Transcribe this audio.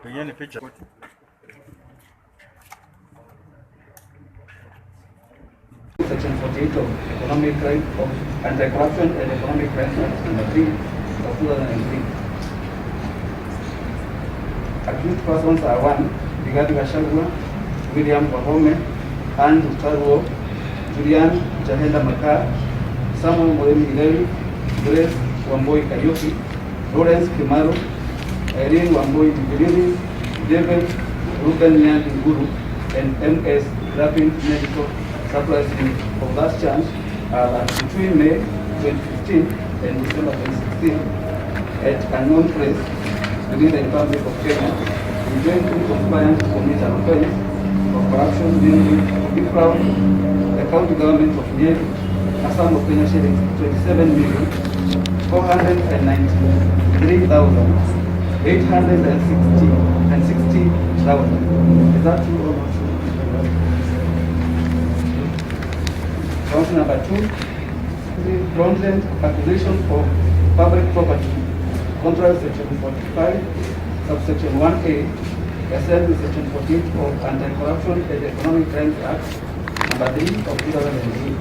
Pigeni picha. Section 48 of Economic Crime of Anti-Corruption and Economic Crime Act number 3 of 2003. Accused persons are 1. Rigathi Gachagua, William Wahome, Anne Mutarwo, Julian Jahenda Makar, Samuel Moremi Hilary, Grace Wamboi Kariuki, Lawrence Kimaro, Irene Wamboi Mbilini, David Ruben Nyangi Nguru, and MS Rapid Medical Supplies of last charge between May 2015 and December 2016 at unknown place within the Republic of Kenya, jointly conspiring to commit an offense of corruption, namely to defraud the county government of Nyeri a sum of Kenya shillings 27,493,860. Is that true or not? Count number 2, fraudulent acquisition of public property, contrary section 45, subsection 1A, except section 48 of Anti-Corruption and Economic Crimes Act, number 3 of 2003.